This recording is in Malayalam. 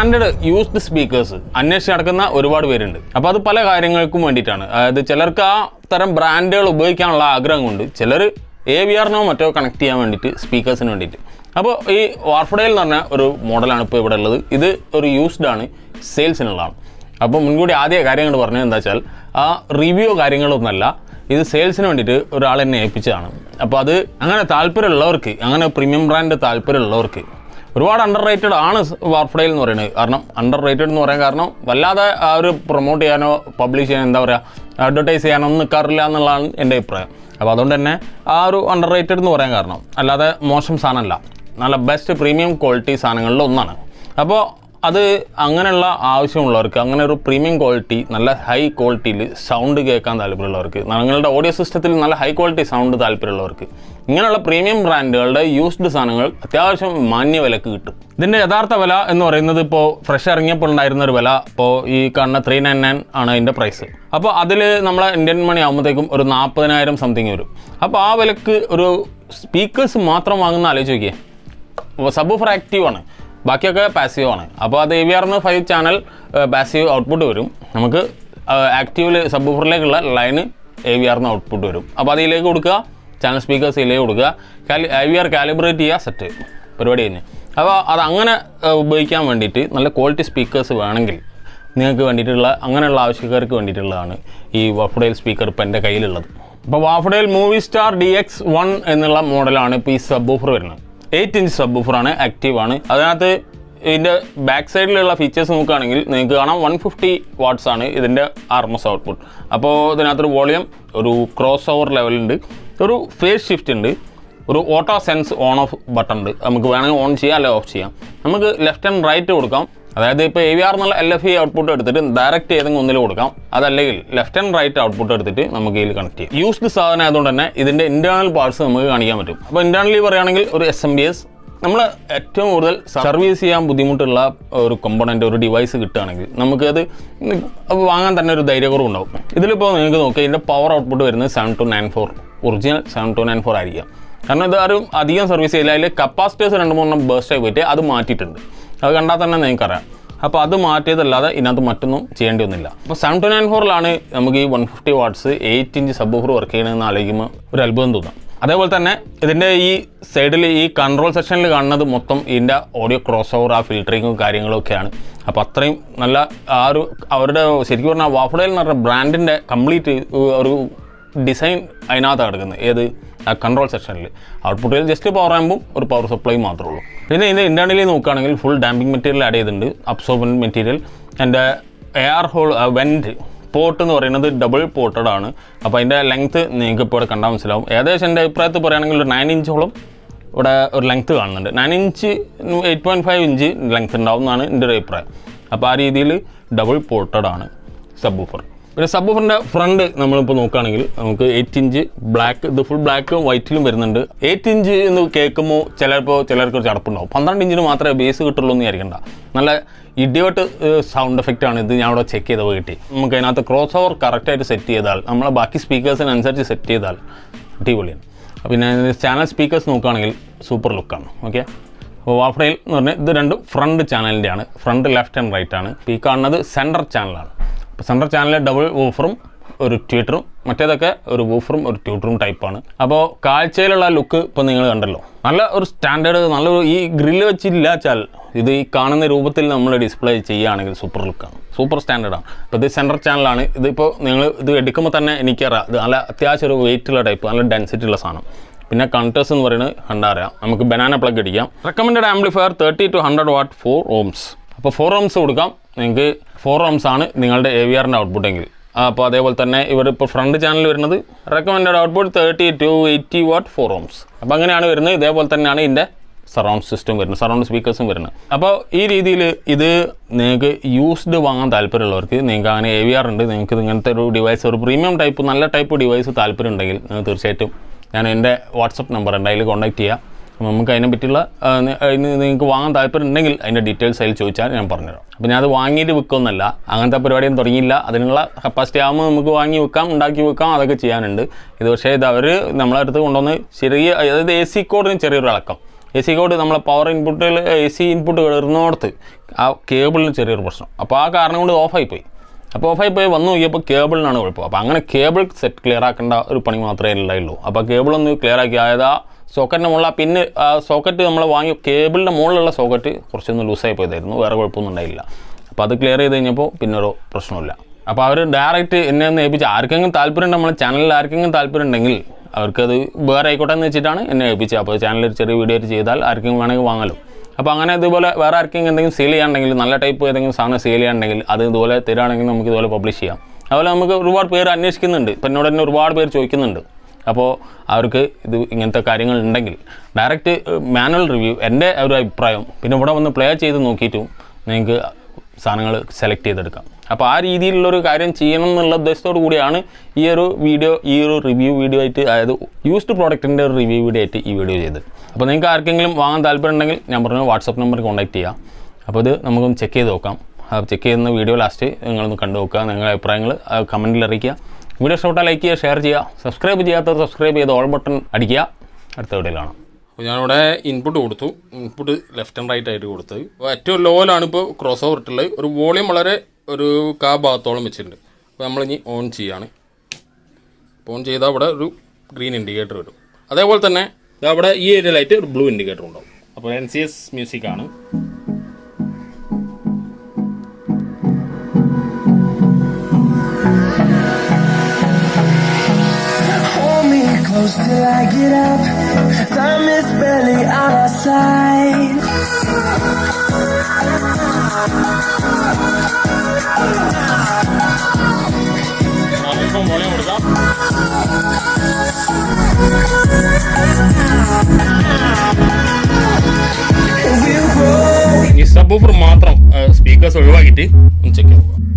ബ്രാൻഡഡ് യൂസ്ഡ് സ്പീക്കേഴ്സ് അന്വേഷിച്ച് നടക്കുന്ന ഒരുപാട് പേരുണ്ട്. അപ്പോൾ അത് പല കാര്യങ്ങൾക്കും വേണ്ടിയിട്ടാണ്. അതായത് ചിലർക്ക് ആ തരം ബ്രാൻഡുകൾ ഉപയോഗിക്കാനുള്ള ആഗ്രഹം കൊണ്ട്, ചിലർ AVRനോ മറ്റോ കണക്ട് ചെയ്യാൻ വേണ്ടിയിട്ട് സ്പീക്കേഴ്സിന് വേണ്ടിയിട്ട്. അപ്പോൾ ഈ വാർഫഡേൽ എന്ന് പറഞ്ഞ ഒരു മോഡലാണ് ഇപ്പോൾ ഇവിടെ ഉള്ളത്. ഇത് ഒരു യൂസ്ഡ് ആണ്, സെയിൽസിനുള്ളതാണ്. അപ്പോൾ മുൻകൂടി ആദ്യ കാര്യങ്ങൾ പറഞ്ഞത് എന്താ വെച്ചാൽ ആ റിവ്യൂ കാര്യങ്ങളൊന്നുമല്ല, ഇത് സെയിൽസിന് വേണ്ടിയിട്ട് ഒരാൾ എന്നെ ഏൽപ്പിച്ചതാണ്. അപ്പോൾ അത് അങ്ങനെ താല്പര്യമുള്ളവർക്ക്, അങ്ങനെ പ്രീമിയം ബ്രാൻഡ് താല്പര്യമുള്ളവർക്ക് ഒരുപാട് അണ്ടർ റേറ്റഡ് ആണ് വാർഫഡേൽ എന്ന് പറയുന്നത്. കാരണം അണ്ടർ റേറ്റഡ് എന്ന് പറയാൻ കാരണം വല്ലാതെ ആ ഒരു പ്രൊമോട്ട് ചെയ്യാനോ പബ്ലിഷ് ചെയ്യാനോ എന്താ പറയുക അഡ്വർടൈസ് ചെയ്യാനോ ഒന്നും നിൽക്കാറില്ല എന്നുള്ളതാണ് എൻ്റെ അഭിപ്രായം. അപ്പോൾ അതുകൊണ്ട് തന്നെ ആ ഒരു അണ്ടർ റേറ്റഡ് എന്ന് പറയാൻ കാരണം അല്ലാതെ മോശം സാധനമല്ല, നല്ല ബെസ്റ്റ് പ്രീമിയം ക്വാളിറ്റി സാധനങ്ങളിൽ ഒന്നാണ്. അപ്പോൾ അത് അങ്ങനെയുള്ള ആവശ്യമുള്ളവർക്ക്, അങ്ങനെ ഒരു പ്രീമിയം ക്വാളിറ്റി നല്ല ഹൈ ക്വാളിറ്റിയിൽ സൗണ്ട് കേൾക്കാൻ താല്പര്യമുള്ളവർക്ക്, നിങ്ങളുടെ ഓഡിയോ സിസ്റ്റത്തിൽ നല്ല ഹൈ ക്വാളിറ്റി സൗണ്ട് താല്പര്യമുള്ളവർക്ക് ഇങ്ങനെയുള്ള പ്രീമിയം ബ്രാൻഡുകളുടെ യൂസ്ഡ് സാധനങ്ങൾ അത്യാവശ്യം മാന്യ വിലക്ക് കിട്ടും. ഇതിൻ്റെ യഥാർത്ഥ വില എന്ന് പറയുന്നത് ഇപ്പോൾ ഫ്രഷ് ഇറങ്ങിയപ്പോൾ ഉണ്ടായിരുന്ന ഒരു വില ഇപ്പോൾ ഈ കാണുന്ന 399 ആണ് അതിൻ്റെ പ്രൈസ്. അപ്പോൾ അതിൽ നമ്മളെ ഇന്ത്യൻ മണി ആകുമ്പോഴത്തേക്കും ഒരു 40,000 സംതിങ് വരും. അപ്പോൾ ആ വിലക്ക് ഒരു സ്പീക്കേഴ്സ് മാത്രം വാങ്ങുന്ന ആലോചിച്ച് നോക്കിയേ. സബ്വൂഫർ ആക്റ്റീവ് ആണ്, ബാക്കിയൊക്കെ പാസീവ് ആണ്. അപ്പോൾ അത് AVRന്ന് 5 ചാനൽ പാസീവ് ഔട്ട്പുട്ട് വരും. നമുക്ക് ആക്റ്റീവിൽ സബ്വൂഫറിലേക്കുള്ള ലൈന് AVRന്ന് ഔട്ട്പുട്ട് വരും. അപ്പോൾ അതിലേക്ക് കൊടുക്കുക, ചാനൽ സ്പീക്കേഴ്സ് ഇതിലേക്ക് കൊടുക്കുക, AVR കാലിബ്രേറ്റ് ചെയ്യുക, സെറ്റ് പരിപാടി കഴിഞ്ഞ്. അപ്പോൾ അതങ്ങനെ ഉപയോഗിക്കാൻ വേണ്ടിയിട്ട് നല്ല ക്വാളിറ്റി സ്പീക്കേഴ്സ് വേണമെങ്കിൽ നിങ്ങൾക്ക് വേണ്ടിയിട്ടുള്ള അങ്ങനെയുള്ള ആവശ്യക്കാർക്ക് വേണ്ടിയിട്ടുള്ളതാണ് ഈ വാർഫഡേൽ സ്പീക്കർ ഇപ്പോൾ എൻ്റെ കയ്യിലുള്ളത്. അപ്പോൾ വാർഫഡേൽ മൂവി സ്റ്റാർ DX1 എന്നുള്ള മോഡലാണ് ഇപ്പോൾ ഈ സബ്വൂഫർ വരുന്നത്. 8 ഇഞ്ച് സബ്വൂഫറാണ്, ആക്റ്റീവാണ്. അതിനകത്ത് ഇതിൻ്റെ ബാക്ക് സൈഡിലുള്ള ഫീച്ചേഴ്സ് നോക്കുകയാണെങ്കിൽ നിങ്ങൾക്ക് കാണാം 150 വാട്ട്സ് ആണ് ഇതിൻ്റെ RMS ഔട്ട്പുട്ട്. അപ്പോൾ ഇതിനകത്തൊരു വോളിയം, ഒരു ക്രോസ് ഓവർ ലെവലുണ്ട്, ഒരു ഫേസ് ഷിഫ്റ്റ് ഉണ്ട്, ഒരു auto sense on of button ഉണ്ട്. നമുക്ക് വേണമെങ്കിൽ ഓൺ ചെയ്യാം അല്ലെങ്കിൽ ഓഫ് ചെയ്യാം. നമുക്ക് ലെഫ്റ്റ് ആൻഡ് റൈറ്റ് കൊടുക്കാം. അതായത് ഇപ്പോൾ AVR എന്നുള്ള LFE ഔട്ട്പുട്ട് എടുത്തിട്ട് ഡയറക്റ്റ് ഏതെങ്കിലും ഒന്നിൽ കൊടുക്കാം. അതല്ലെങ്കിൽ ലെഫ്റ്റ് ആൻഡ് റൈറ്റ് ഔട്ട്പുട്ട് എടുത്തിട്ട് നമുക്ക് ഇതിൽ കണക്ട് ചെയ്യാം. യൂസ്ഡ് സാധനം ആയതുകൊണ്ട് തന്നെ ഇതിൻ്റെ ഇൻറ്റേർണൽ പാർട്സ് നമുക്ക് കാണിക്കാൻ പറ്റും. അപ്പോൾ ഇൻറ്റേർണലി പറയുകയാണെങ്കിൽ ഒരു SMBS നമ്മൾ ഏറ്റവും കൂടുതൽ സർവീസ് ചെയ്യാൻ ബുദ്ധിമുട്ടുള്ള ഒരു കമ്പോണൻറ്റ്, ഒരു ഡിവൈസ് കിട്ടുകയാണെങ്കിൽ നമുക്കത് വാങ്ങാൻ തന്നെ ഒരു ധൈര്യക്കുറവുണ്ടാവും. ഇതിലിപ്പോൾ നിങ്ങൾക്ക് നോക്കുക, ഇതിൻ്റെ പവർ ഔട്ട്പുട്ട് വരുന്നത് 7294, ഒറിജിനൽ 7294 ആയിരിക്കാം. കാരണം ഇത് ആരും അധികം സർവീസ് ചെയ്യില്ല. അതിൽ കപ്പാസിറ്റേഴ്സ് 2-3 ബേസ്റ്റായി പോയിട്ട് അത് മാറ്റിയിട്ടുണ്ട്. അത് കണ്ടാൽ തന്നെ നിങ്ങൾക്കറിയാം. അപ്പോൾ അത് മാറ്റിയതല്ലാതെ ഇതിനകത്ത് മറ്റൊന്നും ചെയ്യേണ്ടി വന്നില്ല. അപ്പോൾ 7294 നമുക്ക് ഈ 150 വാട്ട്സ് 8 ഇഞ്ച് സബ്വൂഫർ വർക്ക് ചെയ്യണമെന്ന് ആലോചിക്കുമ്പോൾ ഒരു അത്ഭുതം തോന്നാം. അതേപോലെ തന്നെ ഇതിൻ്റെ ഈ സൈഡിൽ ഈ കൺട്രോൾ സെക്ഷനിൽ കാണുന്നത് മൊത്തം ഇതിൻ്റെ ഓഡിയോ ക്രോസ് ഓവർ, ആ ഫിൽറ്ററിങ്ങും കാര്യങ്ങളൊക്കെയാണ്. അപ്പോൾ അത്രയും നല്ല ആ ഒരു അവരുടെ ശരിക്കും പറഞ്ഞാൽ വാർഫഡേൽ എന്ന് പറഞ്ഞ ബ്രാൻഡിൻ്റെ കംപ്ലീറ്റ് ഒരു ഡിസൈൻ അതിനകത്ത് കിടക്കുന്നത്. ഏത് കൺട്രോൾ സെക്ഷനിൽ ഔട്ട്പുട്ടിൽ ജസ്റ്റ് പവർ ആകുമ്പോൾ ഒരു പവർ സപ്ലൈ മാത്രമേ ഉള്ളൂ. പിന്നെ ഇതിൻ്റെ ഇൻറ്റേർണലി നോക്കുകയാണെങ്കിൽ ഫുൾ ഡാമ്പിംഗ് മെറ്റീരിയൽ ആഡ് ചെയ്തിട്ടുണ്ട്, അബ്സോർബൻറ്റ് മെറ്റീരിയൽ. എൻ്റെ എയർ ഹോൾ വെൻറ്റ് പോർട്ട് എന്ന് പറയുന്നത് ഡബിൾ പോർട്ടഡ് ആണ്. അപ്പോൾ അതിൻ്റെ ലെങ്ത്ത് നിങ്ങൾക്ക് ഇപ്പോൾ ഇവിടെ കണ്ടാൽ മനസ്സിലാവും. ഏകദേശം എൻ്റെ അഭിപ്രായത്തിൽ പറയുകയാണെങ്കിൽ ഒരു 9 ഇഞ്ചോളം ഇവിടെ ഒരു ലെങ്ത്ത് കാണുന്നുണ്ട്. 9 ഇഞ്ച് 8.5 ഇഞ്ച് ലെങ്ത്ത് ഉണ്ടാവും എന്നാണ് എൻ്റെ ഒരു അഭിപ്രായം. അപ്പോൾ ആ രീതിയിൽ ഡബിൾ പോർട്ടഡ് ആണ് സബ്വൂഫർ. പിന്നെ സബ്വൂഫറിൻ്റെ ഫ്രണ്ട് നമ്മളിപ്പോൾ നോക്കുകയാണെങ്കിൽ നമുക്ക് 8 ഇഞ്ച് ബ്ലാക്ക്, ഇത് ഫുൾ ബ്ലാക്കും വൈറ്റിലും വരുന്നുണ്ട്. 8 ഇഞ്ച് എന്ന് കേൾക്കുമ്പോൾ ചിലർക്ക് ഒരു ചടപ്പുണ്ടാവും. 12 ഇഞ്ചിന് മാത്രമേ ബേസ് കിട്ടുള്ളൂ എന്ന് വിചാരിക്കണ്ട. നല്ല ഇഡിയോട്ട് സൗണ്ട് എഫക്റ്റ് ആണ് ഇത്. ഞാൻ ഇവിടെ ചെക്ക് ചെയ്തപ്പോൾ കിട്ടി. നമുക്ക് അതിനകത്ത് ക്രോസ് ഓവർ കറക്റ്റായിട്ട് സെറ്റ് ചെയ്താൽ, നമ്മളെ ബാക്കി സ്പീക്കേഴ്സിനനുസരിച്ച് സെറ്റ് ചെയ്താൽ അടിപൊളിയാണ്. പിന്നെ ചാനൽ സ്പീക്കേഴ്സ് നോക്കുകയാണെങ്കിൽ സൂപ്പർ ലുക്കാണ്. ഓക്കെ, അപ്പോൾ വാർഫഡേൽ എന്ന് പറഞ്ഞാൽ ഇത് രണ്ടും ഫ്രണ്ട് ചാനലിൻ്റെയാണ്. ഫ്രണ്ട് ലെഫ്റ്റ് ആൻഡ് റൈറ്റ് ആണ്. ഈ കാണുന്നത് സെൻറ്റർ ചാനലാണ്. അപ്പോൾ സെൻറ്റർ ചാനലിൽ ഡബിൾ വൂഫറും ഒരു ട്യൂട്ടറും, മറ്റേതൊക്കെ ഒരു വൂഫറും ഒരു ട്യൂട്ടറും ടൈപ്പാണ്. അപ്പോൾ കാഴ്ചയിലുള്ള ലുക്ക് ഇപ്പോൾ നിങ്ങൾ കണ്ടല്ലോ, നല്ല ഒരു സ്റ്റാൻഡേർഡ്, നല്ലൊരു ഈ ഗ്രില്ല് വെച്ചില്ല വെച്ചാൽ ഇത് ഈ കാണുന്ന രൂപത്തിൽ നമ്മൾ ഡിസ്പ്ലേ ചെയ്യുകയാണെങ്കിൽ സൂപ്പർ ലുക്കാണ്, സൂപ്പർ സ്റ്റാൻഡേർഡാണ്. അപ്പോൾ ഇത് സെൻറ്റർ ചാനലാണ്. ഇതിപ്പോൾ നിങ്ങൾ ഇത് എടുക്കുമ്പോൾ തന്നെ എനിക്കറിയാം ഇത് നല്ല അത്യാവശ്യം ഒരു വെയിറ്റുള്ള ടൈപ്പ്, നല്ല ഡെൻസിറ്റി ഉള്ള സാധനം. പിന്നെ കണക്ടേഴ്സ് എന്ന് പറയുന്നത് കണ്ടറിയാം. നമുക്ക് ബനാന പ്ലഗ് അടിക്കാം. Recommended amplifier 30 to 100 what 4 ohms. അപ്പോൾ 4 ohms കൊടുക്കാം. നിങ്ങൾക്ക് 4 ohms ആണ് നിങ്ങളുടെ AVRൻ്റെ ഔട്ട്പുട്ടെങ്കിൽ. അപ്പോൾ അതേപോലെ തന്നെ ഇപ്പോൾ ഫ്രണ്ട് ചാനൽ വരുന്നത് recommended output 30 to 80 what 4 ohms. അപ്പോൾ അങ്ങനെയാണ് വരുന്നത്. ഇതേപോലെ തന്നെയാണ് ഇതിൻ്റെ സറൗണ്ട് സിസ്റ്റം വരുന്നത്, സറൗണ്ട് സ്പീക്കേഴ്സും വരുന്നത്. അപ്പോൾ ഈ രീതിയിൽ ഇത് നിങ്ങൾക്ക് യൂസ്ഡ് വാങ്ങാൻ താല്പര്യമുള്ളവർക്ക്, നിങ്ങൾക്ക് അങ്ങനെ AVR ഉണ്ട്, നിങ്ങൾക്ക് ഇങ്ങനത്തെ ഒരു ഡിവൈസ്, ഒരു പ്രീമിയം ടൈപ്പ് നല്ല ടൈപ്പ് ഡിവൈസ് താല്പര്യം ഉണ്ടെങ്കിൽ നിങ്ങൾ തീർച്ചയായിട്ടും ഞാൻ എൻ്റെ വാട്സപ്പ് നമ്പർ ഉണ്ട്, അതിൽ കോൺടാക്ട് ചെയ്യുക. നമുക്ക് അതിനെ പറ്റിയുള്ള നിങ്ങൾക്ക് വാങ്ങാൻ താല്പര്യം ഉണ്ടെങ്കിൽ അതിൻ്റെ ഡീറ്റെയിൽസ് അതിൽ ചോദിച്ചാൽ ഞാൻ പറഞ്ഞുതരാം. അപ്പോൾ ഞാൻ അത് വാങ്ങിയിട്ട് വിൽക്കുമെന്നല്ല, അങ്ങനത്തെ പരിപാടിയൊന്നും തുടങ്ങിയില്ല. അതിനുള്ള കപ്പാസിറ്റി ആകുമ്പോൾ നമുക്ക് വാങ്ങി വെക്കാം, ഉണ്ടാക്കി വെക്കാം, അതൊക്കെ ചെയ്യാനുണ്ട്. ഇത് പക്ഷേ ഇത് അവർ നമ്മളെ അടുത്ത് കൊണ്ടുവന്ന് ചെറിയ, അതായത് AC കോഡിന് ചെറിയൊരു ഇളക്കം, AC കോഡ് നമ്മളെ പവർ ഇൻപുട്ടിൽ AC ഇൻപുട്ട് ഇടുന്നിടത്ത് ആ കേബിളിന് ചെറിയൊരു പ്രശ്നം. അപ്പോൾ ആ കാരണം കൊണ്ട് ഓഫായിപ്പോയി. അപ്പോൾ ഓഫായിപ്പോയി വന്നു നോക്കിയപ്പോൾ കേബിളിനാണ് കുഴപ്പം. അപ്പോൾ അങ്ങനെ കേബിൾ സെറ്റ് ക്ലിയർ ആക്കേണ്ട ഒരു പണി മാത്രമേ ഉണ്ടായുള്ളൂ. അപ്പോൾ കേബിളൊന്ന് ക്ലിയർ ആക്കി, അതായത് ആ സോക്കറ്റിൻ്റെ മുകളിൽ പിന്നെ ആ സോക്കറ്റ് നമ്മൾ വാങ്ങിയ കേബിളിൻ്റെ മുകളിലുള്ള സോക്കറ്റ് കുറച്ചൊന്ന് ലൂസായി പോയതായിരുന്നു, വേറെ കുഴപ്പമൊന്നും ഉണ്ടായില്ല. അപ്പോൾ അത് ക്ലിയർ ചെയ്ത് കഴിഞ്ഞപ്പോൾ പിന്നെ ഒരു പ്രശ്നമില്ല. അപ്പോൾ അവർ ഡയറക്റ്റ് എന്നെ ഒന്ന് ഏൽപ്പിച്ച്, ആർക്കെങ്കിലും താല്പര്യം നമ്മളെ ചാനലിൽ ആർക്കെങ്കിലും താല്പര്യം ഉണ്ടെങ്കിൽ അവർക്കത് വേറെ ആയിക്കോട്ടെ എന്ന് വെച്ചിട്ടാണ് എന്നെ ഏൽപ്പിച്ചത്. അപ്പോൾ ചാനലിൽ ചെറിയ വീഡിയോ ആയിട്ട് ചെയ്താൽ ആർക്കെങ്കിലും വേണമെങ്കിൽ വാങ്ങാലോ. അപ്പോൾ അങ്ങനെ ഇതുപോലെ വേറെ ആർക്കെങ്കിലും എന്തെങ്കിലും സെയിൽ ചെയ്യാണ്ടെങ്കിൽ, നല്ല ടൈപ്പ് ഏതെങ്കിലും സാധനം സെയിൽ ചെയ്യാണ്ടെങ്കിൽ അത് ഇതുപോലെ തരുകയാണെങ്കിൽ നമുക്ക് ഇതുപോലെ പബ്ലിഷ് ചെയ്യാം. അതുപോലെ നമുക്ക് ഒരുപാട് പേര് അന്വേഷിക്കുന്നുണ്ട്, ഇപ്പം എന്നോട് തന്നെ ഒരുപാട് പേര് ചോദിക്കുന്നുണ്ട്. അപ്പോൾ അവർക്ക് ഇത് ഇങ്ങനത്തെ കാര്യങ്ങൾ ഉണ്ടെങ്കിൽ ഡയറക്റ്റ് മാനുവൽ റിവ്യൂ, എൻ്റെ ഒരു അഭിപ്രായം, പിന്നെ ഇവിടെ വന്ന് പ്ലേ ചെയ്ത് നോക്കിയിട്ടും നിങ്ങൾക്ക് സാധനങ്ങൾ സെലക്ട് ചെയ്തെടുക്കാം. അപ്പോൾ ആ രീതിയിലുള്ളൊരു കാര്യം ചെയ്യണം എന്നുള്ള ഉദ്ദേശത്തോടു കൂടിയാണ് ഈ ഒരു റിവ്യൂ വീഡിയോ ആയിട്ട്, അതായത് യൂസ്ഡ് പ്രോഡക്റ്റിൻ്റെ ഒരു റിവ്യൂ വീഡിയോ ആയിട്ട് ഈ വീഡിയോ ചെയ്ത്. അപ്പോൾ നിങ്ങൾക്ക് ആർക്കെങ്കിലും വാങ്ങാൻ താല്പര്യം ഉണ്ടെങ്കിൽ ഞാൻ പറഞ്ഞു വാട്സപ്പ് നമ്പർ കോൺടാക്ട് ചെയ്യാം. അപ്പോൾ ഇത് നമുക്കൊന്ന് ചെക്ക് ചെയ്ത് നോക്കാം. ചെക്ക് ചെയ്യുന്ന വീഡിയോ ലാസ്റ്റ് നിങ്ങളൊന്ന് കണ്ടു നോക്കുക, നിങ്ങളുടെ അഭിപ്രായങ്ങൾ കമൻറ്റിൽ അറിയിക്കുക. വീഡിയോ ഇഷ്ടപ്പെട്ടാൽ ലൈക്ക് ചെയ്യുക, ഷെയർ ചെയ്യുക, സബ്സ്ക്രൈബ് ചെയ്യാത്തവർ സബ്സ്ക്രൈബ് ചെയ്ത് ഓൾ ബട്ടൺ അടിക്കുക. അടുത്ത വീഡിയോയിൽ കാണാം. അപ്പോൾ ഞാനിവിടെ ഇൻപുട്ട് കൊടുത്തു, ഇൻപുട്ട് ലെഫ്റ്റ് ആൻഡ് റൈറ്റ് ആയിട്ട് കൊടുത്തത്. അപ്പോൾ ഏറ്റവും ലോയിലാണ് ഇപ്പോൾ ക്രോസ് ഓവർ ഇട്ടുള്ളത്. ഒരു വോളിയം വളരെ ഒരു ഭാഗത്തോളം വെച്ചിട്ടുണ്ട്. അപ്പോൾ നമ്മളിനി ഓൺ ചെയ്യാണ്. ഓൺ ചെയ്താൽ അവിടെ ഒരു ഗ്രീൻ ഇൻഡിക്കേറ്റർ വരും. അതേപോലെ തന്നെ അവിടെ ഈ ഏരിയയിലായിട്ട് ഒരു ബ്ലൂ ഇൻഡിക്കേറ്റർ ഉണ്ടാവും. അപ്പോൾ NCS മ്യൂസിക് ആണ്. Close till I get up, time is barely on our side. ഈ സബ്വൂഫർ മാത്രം സ്പീക്കേഴ്സ് ഒഴിവാക്കിയിട്ട് ഒന്ന് ചെക്ക് ചെയ്യുക.